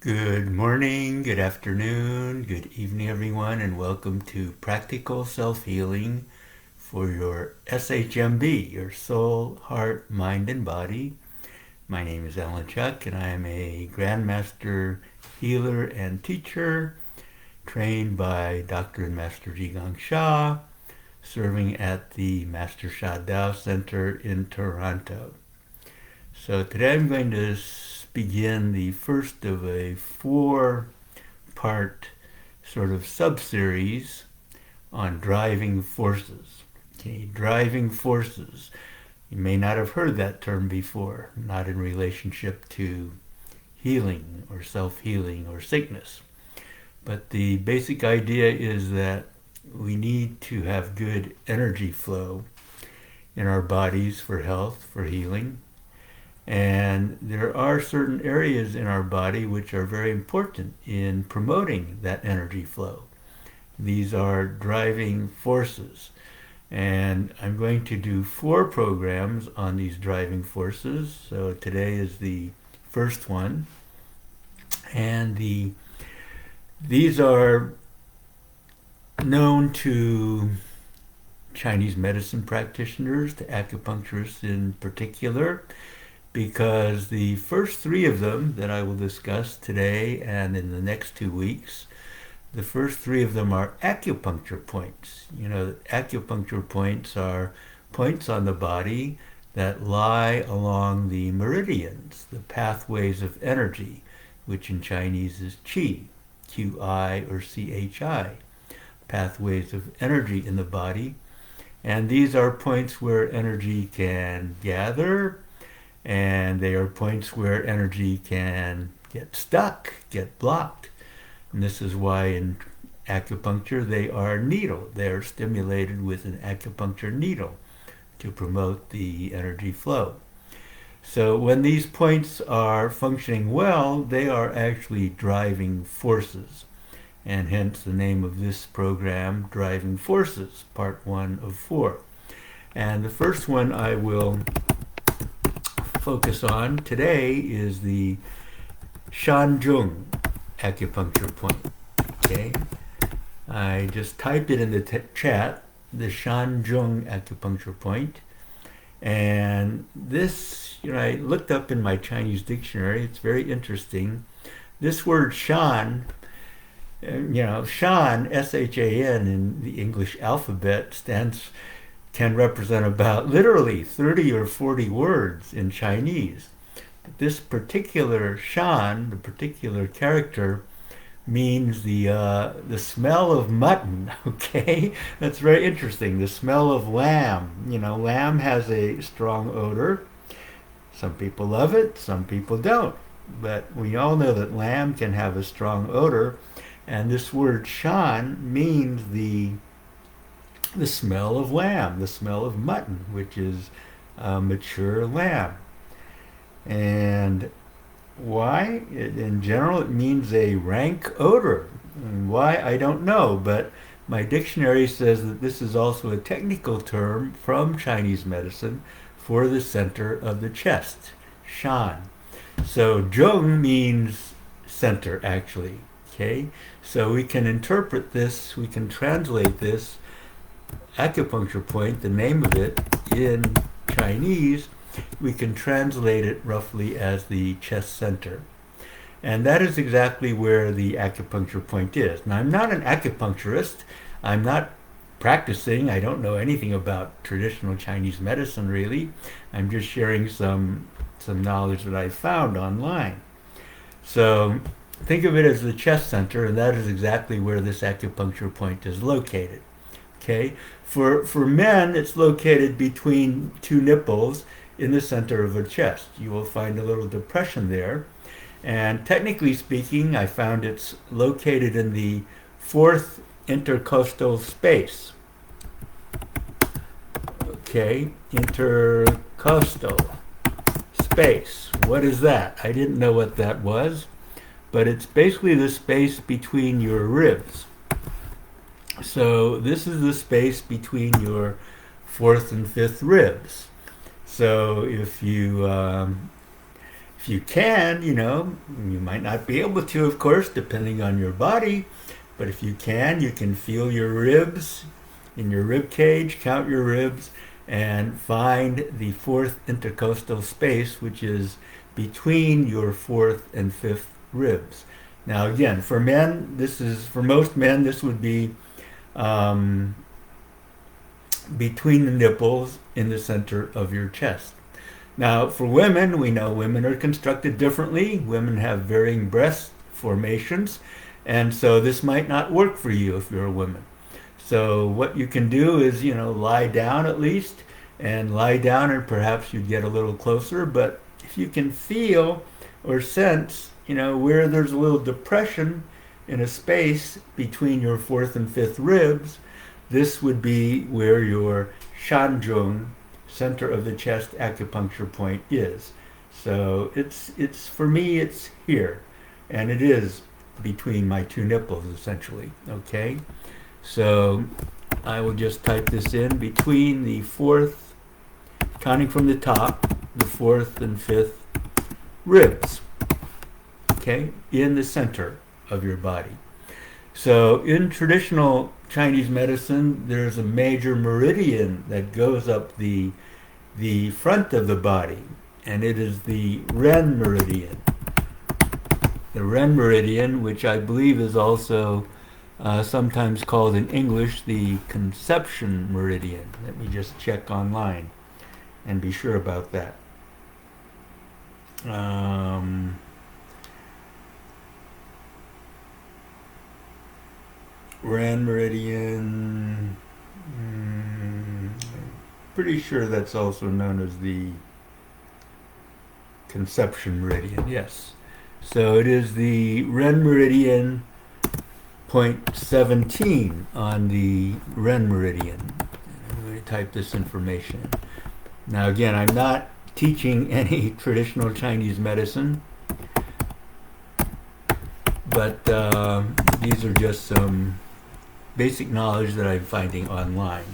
Good morning, good afternoon, good evening, everyone, and welcome to Practical Self-Healing for your SHM B, your soul, heart, mind, and body. My name is Alan Chuck, and I am a Grandmaster healer and teacher trained by Dr. and Master Zhigang Sha, serving at the Master Sha Tao Center in Toronto. So today I'm going to begin the first of a four-part sort of sub-series on driving forces. Okay, driving forces. You may not have heard that term before, not in relationship to healing or self-healing or sickness. But the basic idea is that we need to have good energy flow in our bodies for health, for healing. And there are certain areas in our body which are very important in promoting that energy flow. These are driving forces. And I'm going to do 4 programs on these driving forces. So today is the first one. And these are known to Chinese medicine practitioners, to acupuncturists in particular, because the first 3 of them that I will discuss today and in the next 2 weeks, the first 3 of them are acupuncture points. You know, acupuncture points are points on the body that lie along the meridians, the pathways of energy, which in Chinese is qi, Qi or Chi, pathways of energy in the body. And these are points where energy can gather, and they are points where energy can get stuck, get blocked. And this is why in acupuncture they are needle. They are stimulated with an acupuncture needle to promote the energy flow. So when these points are functioning well, they are actually driving forces. And hence the name of this program, Driving Forces, part 1 of 4. And the first one I will focus on today is the Shanzhong acupuncture point. Okay, I just typed it in the chat, the Shanzhong acupuncture point, and this, I looked up in my Chinese dictionary. It's very interesting. This word Shan, Shan, S-H-A-N in the English alphabet can represent about literally 30 or 40 words in Chinese. But this particular shan, the particular character, means the smell of mutton. Okay, that's very interesting. The smell of lamb. Lamb has a strong odor. Some people love it, some people don't. But we all know that lamb can have a strong odor, and this word shan means the smell of lamb, the smell of mutton, which is mature lamb. And why? In general, it means a rank odor. And why, I don't know, but my dictionary says that this is also a technical term from Chinese medicine for the center of the chest, shan. So zhong means center, actually. Okay, so we can interpret this, we can translate this acupuncture point, the name of it, in Chinese, we can translate it roughly as the chest center. And that is exactly where the acupuncture point is. Now, I'm not an acupuncturist. I'm not practicing. I don't know anything about traditional Chinese medicine, really. I'm just sharing some knowledge that I found online. So think of it as the chest center, and that is exactly where this acupuncture point is located. Okay, for men, it's located between 2 nipples in the center of the chest. You will find a little depression there. And technically speaking, I found it's located in the 4th intercostal space. Okay, intercostal space. What is that? I didn't know what that was, but it's basically the space between your ribs. So this is the space between your 4th and 5th ribs. So if you If you can, you might not be able to, of course, depending on your body, but if you can feel your ribs in your rib cage, count your ribs, and find the fourth intercostal space, which is between your fourth and fifth ribs. Now, again, for most men, this would be between the nipples in the center of your chest. Now, for women, we know women are constructed differently. Women have varying breast formations, and so this might not work for you if you're a woman. So what you can do is, lie down at least, and lie down and perhaps you'd get a little closer. But if you can feel or sense, where there's a little depression in a space between your fourth and fifth ribs, this would be where your Shanzhong, center of the chest acupuncture point, is. So it's for me, it's here, and it is between my two nipples, essentially. Okay, so I will just type this in between the fourth, counting from the top, the fourth and fifth ribs. Okay, in the center of your body. So in traditional Chinese medicine, there's a major meridian that goes up the front of the body, and it is the Ren meridian. The Ren meridian, which I believe is also sometimes called in English the conception meridian. Let me just check online and be sure about that. Ren meridian, pretty sure that's also known as the conception meridian, yes. So it is the Ren meridian point 17 on the Ren meridian. I'm going to type this information. Now again, I'm not teaching any traditional Chinese medicine, but these are just some basic knowledge that I'm finding online.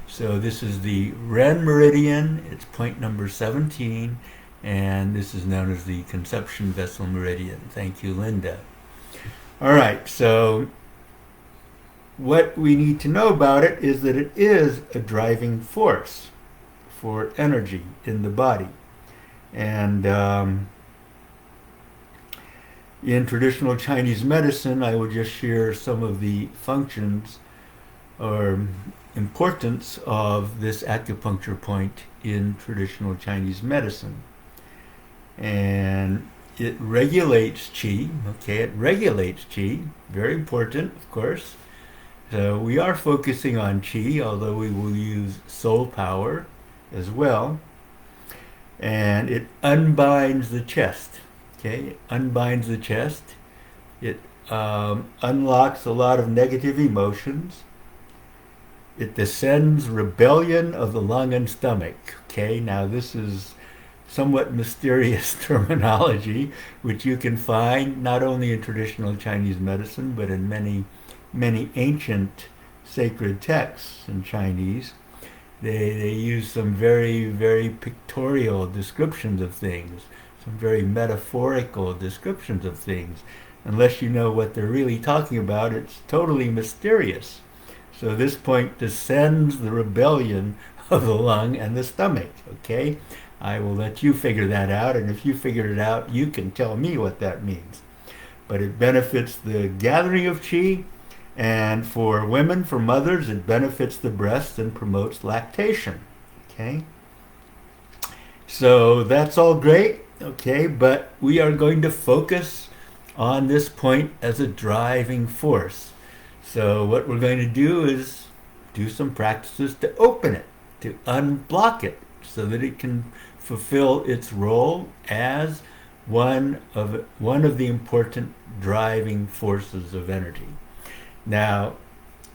So this is the Ren meridian, it's point number 17, and this is known as the conception vessel meridian. Thank you, Linda. All right, so what we need to know about it is that it is a driving force for energy in the body. And in traditional Chinese medicine, I will just share some of the functions or importance of this acupuncture point in traditional Chinese medicine. And it regulates qi, okay, it regulates qi, very important, of course. So we are focusing on qi, although we will use soul power as well. And it unbinds the chest. Okay, it unbinds the chest. It unlocks a lot of negative emotions. It descends rebellion of the lung and stomach. Okay, now this is somewhat mysterious terminology, which you can find not only in traditional Chinese medicine, but in many, many ancient sacred texts in Chinese. They use some very, very pictorial descriptions of things, some very metaphorical descriptions of things. Unless you know what they're really talking about, it's totally mysterious. So this point descends the rebellion of the lung and the stomach, okay? I will let you figure that out, and if you figure it out, you can tell me what that means. But it benefits the gathering of qi, and for women, for mothers, it benefits the breast and promotes lactation, okay? So that's all great, okay, but we are going to focus on this point as a driving force. So what we're going to do is do some practices to open it, to unblock it, so that it can fulfill its role as one of the important driving forces of energy. Now,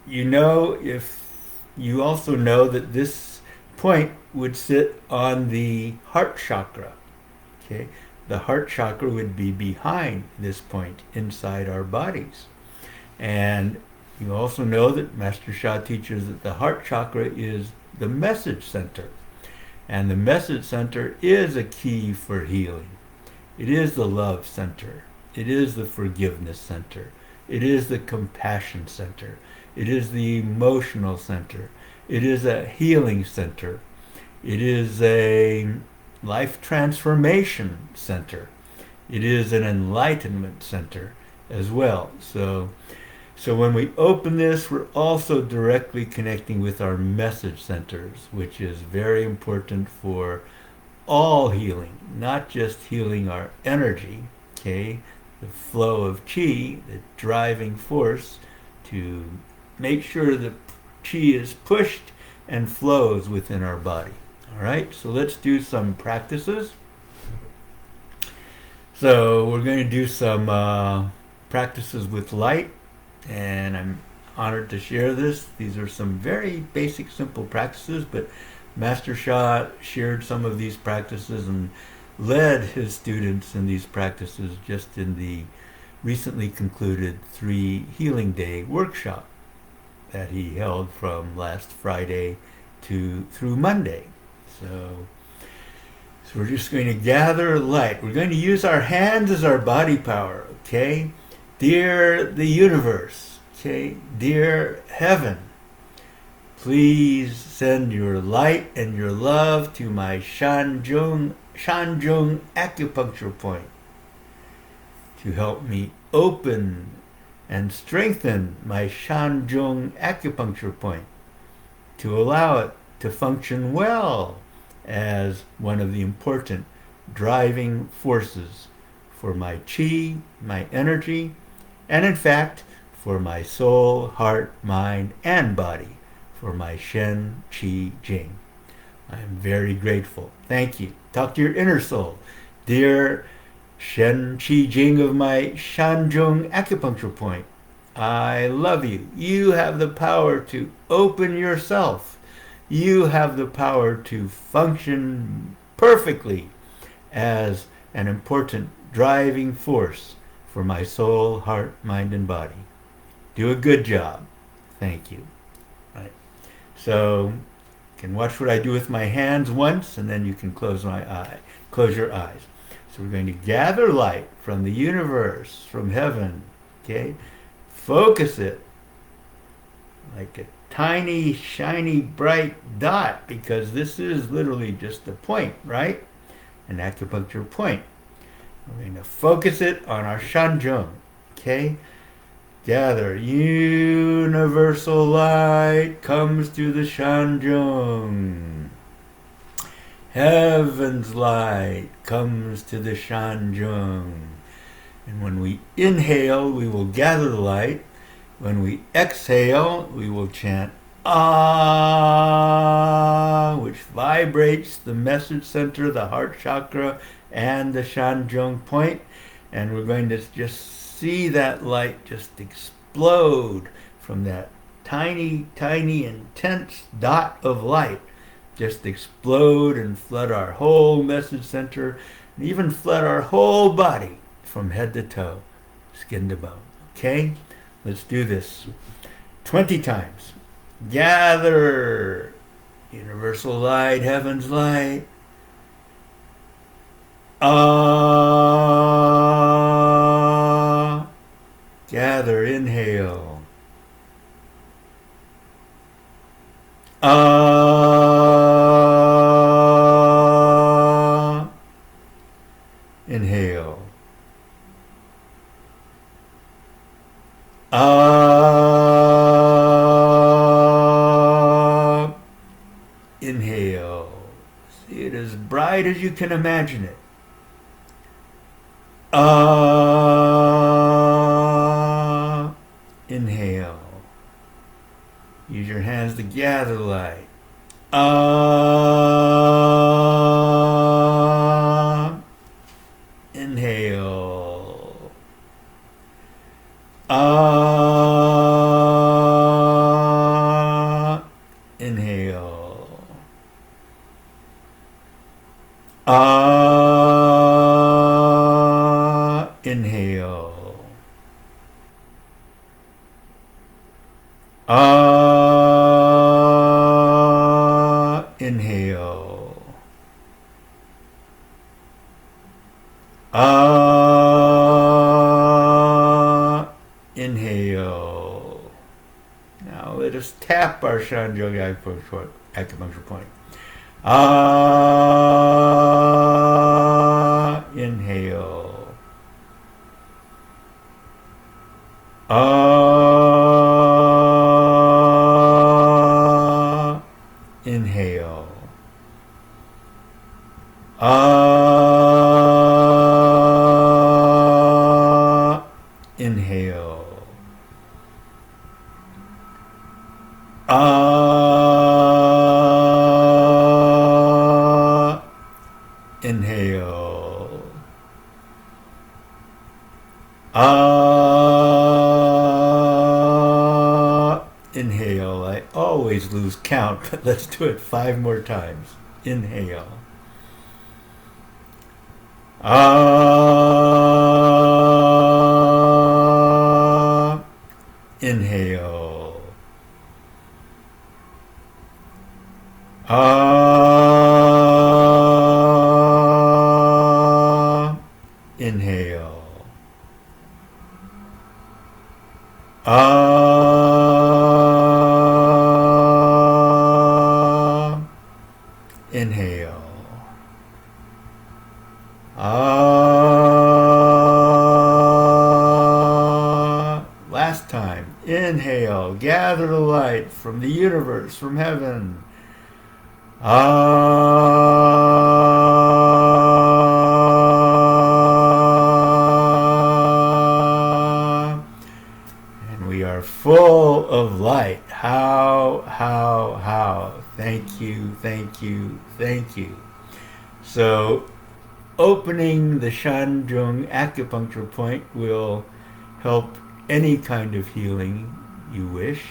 you also know that this point would sit on the heart chakra. Okay, the heart chakra would be behind this point inside our bodies. And you also know that Master Sha teaches that the heart chakra is the message center. And the message center is a key for healing. It is the love center. It is the forgiveness center. It is the compassion center. It is the emotional center. It is a healing center. It is a life transformation center. It is an enlightenment center as well. So when we open this, we're also directly connecting with our message centers, which is very important for all healing, not just healing our energy, okay? The flow of chi, the driving force to make sure that chi is pushed and flows within our body. All right, so let's do some practices. So we're going to do some practices with light, and I'm honored to share this. These are some very basic, simple practices, but Master Sha shared some of these practices and led his students in these practices just in the recently concluded 3 Healing Day workshop that he held from last Friday through Monday. So we're just going to gather light. We're going to use our hands as our body power, okay? Dear the universe, okay? Dear heaven, please send your light and your love to my Shanzhong acupuncture point to help me open and strengthen my Shanzhong acupuncture point, to allow it to function well as one of the important driving forces for my chi, my energy, and in fact, for my soul, heart, mind, and body, for my Shen Qi Jing. I am very grateful. Thank you. Talk to your inner soul. Dear Shen Qi Jing of my Shanzhong acupuncture point, I love you. You have the power to open yourself. You have the power to function perfectly as an important driving force for my soul, heart, mind, and body. Do a good job. Thank you. Right. So you can watch what I do with my hands once, and then you can close your eyes. So we're going to gather light from the universe, from heaven, okay? Focus it like a tiny, shiny, bright dot, because this is literally just a point, right? An acupuncture point. We're going to focus it on our Shanzhong, okay? Gather. Universal light comes to the Shanzhong. Heaven's light comes to the Shanzhong. And when we inhale, we will gather the light. When we exhale, we will chant Ah, which vibrates the message center, the heart chakra, and the Shanzhong point. And we're going to just see that light just explode from that tiny, tiny, intense dot of light. Just explode and flood our whole message center, and even flood our whole body from head to toe, skin to bone. Okay? Let's do this 20 times. Gather universal light, heaven's light. Ah. Gather, inhale. Ah. Inhale. Inhale. See it as bright as you can imagine it. Inhale. Use your hands to gather light. Inhale. Inhale. Inhale. Inhale. Let us tap our Shanjung acupuncture point. Inhale. Inhale. Inhale. Inhale. Inhale. I always lose count, but let's do it 5 more times. Inhale. Inhale. Inhale. Inhale. Last time. Inhale. Gather the light from the universe, from heaven. And we are full of light. How? Thank you, thank you, thank you. So, opening the Shanjung acupuncture point will help any kind of healing you wish.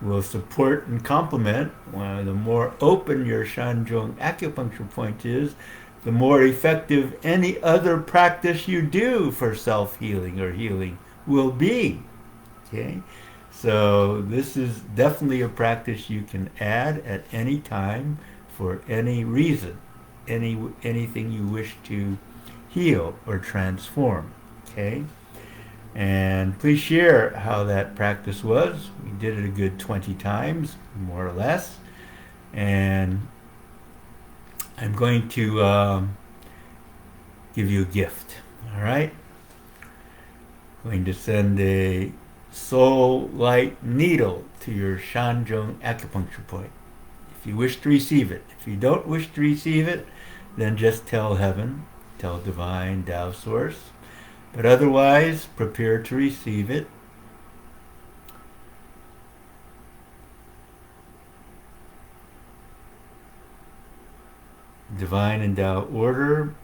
Will support and complement. Well, the more open your Shanjung acupuncture point is, the more effective any other practice you do for self-healing or healing will be. Okay? So this is definitely a practice you can add at any time for any reason, anything you wish to heal or transform. Okay? And please share how that practice was. We did it a good 20 times, more or less. And I'm going to give you a gift. All right? I'm going to send a soul light needle to your Shanjung acupuncture point. If you wish to receive it. If you don't wish to receive it, then just tell heaven, tell divine Tao source. But otherwise, prepare to receive it. Divine and Tao order.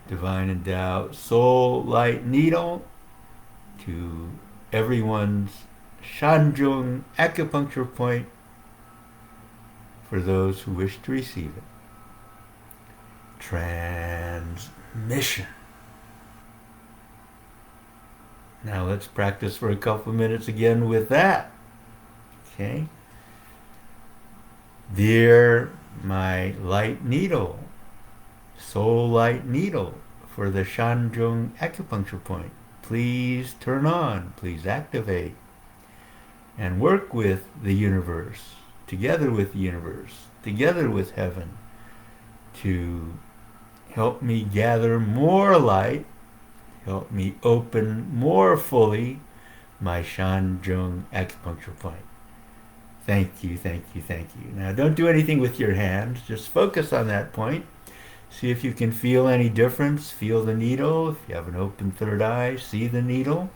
Divine and Tao soul light needle to everyone's Shanjung acupuncture point for those who wish to receive it. Transmission. Now let's practice for a couple minutes again with that. Okay? Dear my light needle, soul light needle for the Shanjung acupuncture point, please turn on, please activate, and work with the universe, together with heaven, to help me gather more light, help me open more fully my Shanjung acupuncture point. Thank you, thank you, thank you. Now don't do anything with your hands, just focus on that point. See if you can feel any difference. Feel the needle. If you have an open third eye, see the needle.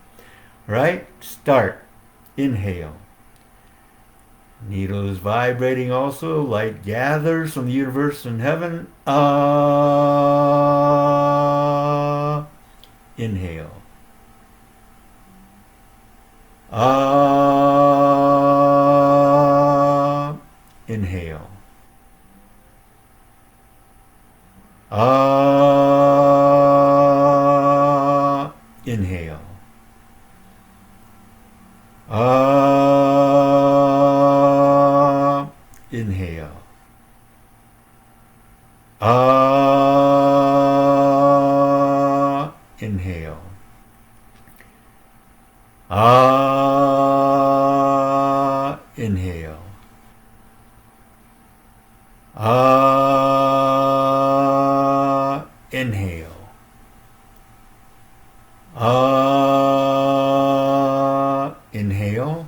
Right? Start. Inhale. Needle is vibrating also. Light gathers from the universe and heaven. Inhale. Inhale. Inhale. Inhale. Inhale. Inhale. Inhale.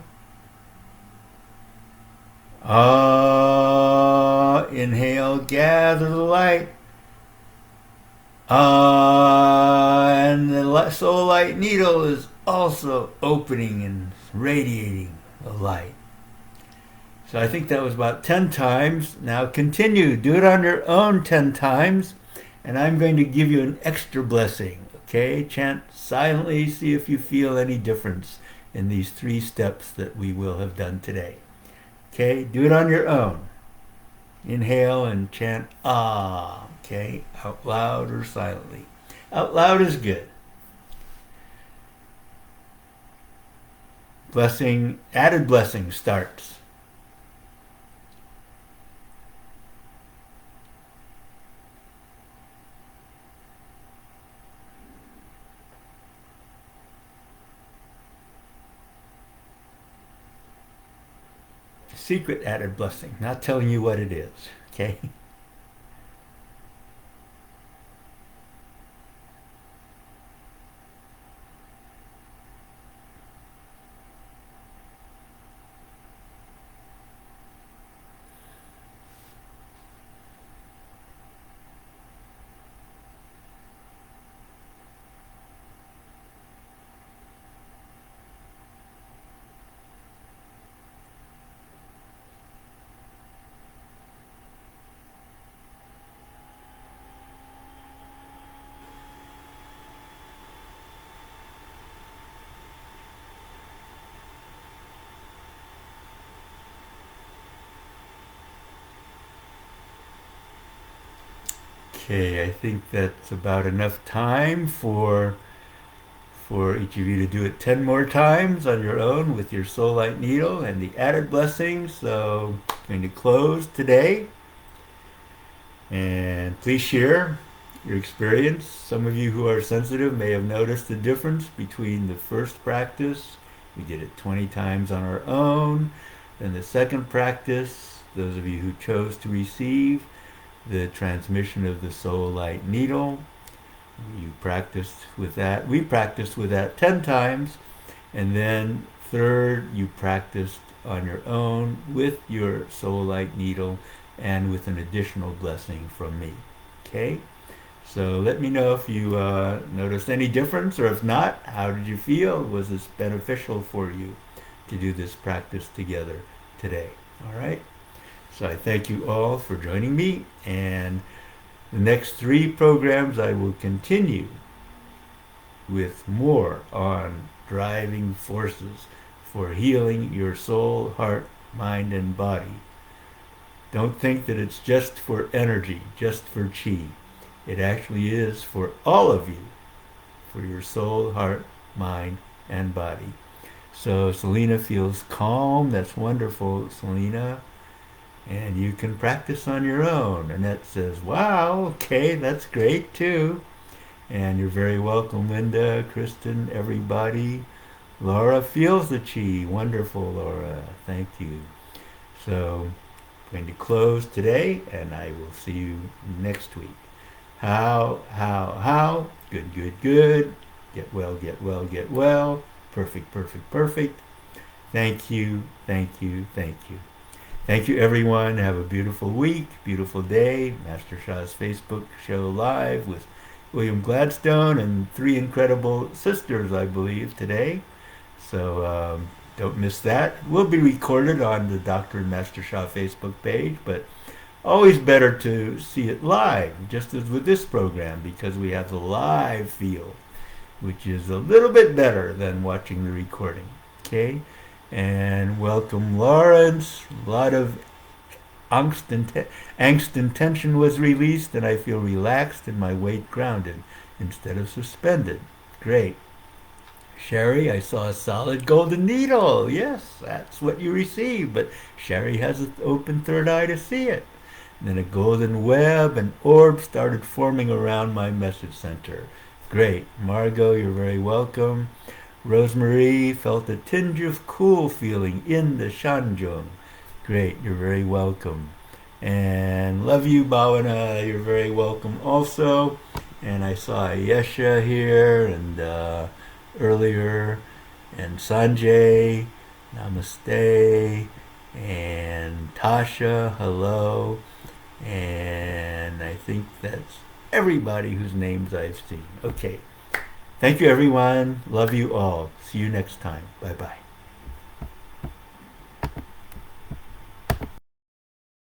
Inhale, gather the light. And the soul light needle is also opening and radiating the light. So I think that was about 10 times. Now continue. Do it on your own 10 times. And I'm going to give you an extra blessing. Okay? Chant silently. See if you feel any difference in these 3 steps that we will have done today. Okay? Do it on your own. Inhale and chant ah. Okay? Out loud or silently. Out loud is good. Blessing, added blessing starts. Secret added blessing, not telling you what it is, okay? Okay, I think that's about enough time for each of you to do it 10 more times on your own with your soul light needle and the added blessing. So I'm going to close today. And please share your experience. Some of you who are sensitive may have noticed the difference between the first practice. We did it 20 times on our own. Then the second practice, those of you who chose to receive the transmission of the soul light needle, you practiced with that. We practiced with that 10 times. And then third, you practiced on your own with your soul light needle and with an additional blessing from me. Okay? So let me know if you noticed any difference, or if not, how did you feel? Was this beneficial for you to do this practice together today? All right? So I thank you all for joining me, and the next 3 programs I will continue with more on driving forces for healing your soul, heart, mind, and body. Don't think that it's just for energy, just for chi. It actually is for all of you, for your soul, heart, mind, and body. So Selena feels calm. That's wonderful, Selena. And you can practice on your own. Annette says, wow, okay, that's great too. And you're very welcome, Linda, Kristen, everybody. Laura feels the chi. Wonderful, Laura. Thank you. So I'm going to close today, and I will see you next week. How? Good, good, good. Get well, get well, get well. Perfect, perfect, perfect. Thank you, thank you, thank you. Thank you, everyone. Have a beautiful week, beautiful day. Master Sha's Facebook show live with William Gladstone and 3 incredible sisters, I believe, today. So don't miss that. It will be recorded on the Dr. and Master Sha Facebook page, but always better to see it live, just as with this program, because we have the live feel, which is a little bit better than watching the recording. Okay? And welcome, Lawrence. A lot of angst and tension was released, and I feel relaxed and my weight grounded instead of suspended. Great. Sherry, I saw a solid golden needle. Yes, that's what you received, but Sherry has an open third eye to see it. And then a golden web and orb started forming around my message center. Great. Margot, you're very welcome. Rosemary felt a tinge of cool feeling in the Shanjung. Great, you're very welcome. And love you, Bhavana. You're very welcome also. And I saw Yesha here and earlier, and Sanjay, namaste, and Tasha, hello. And I think that's everybody whose names I've seen. Okay. Thank you, everyone. Love you all. See you next time. Bye-bye.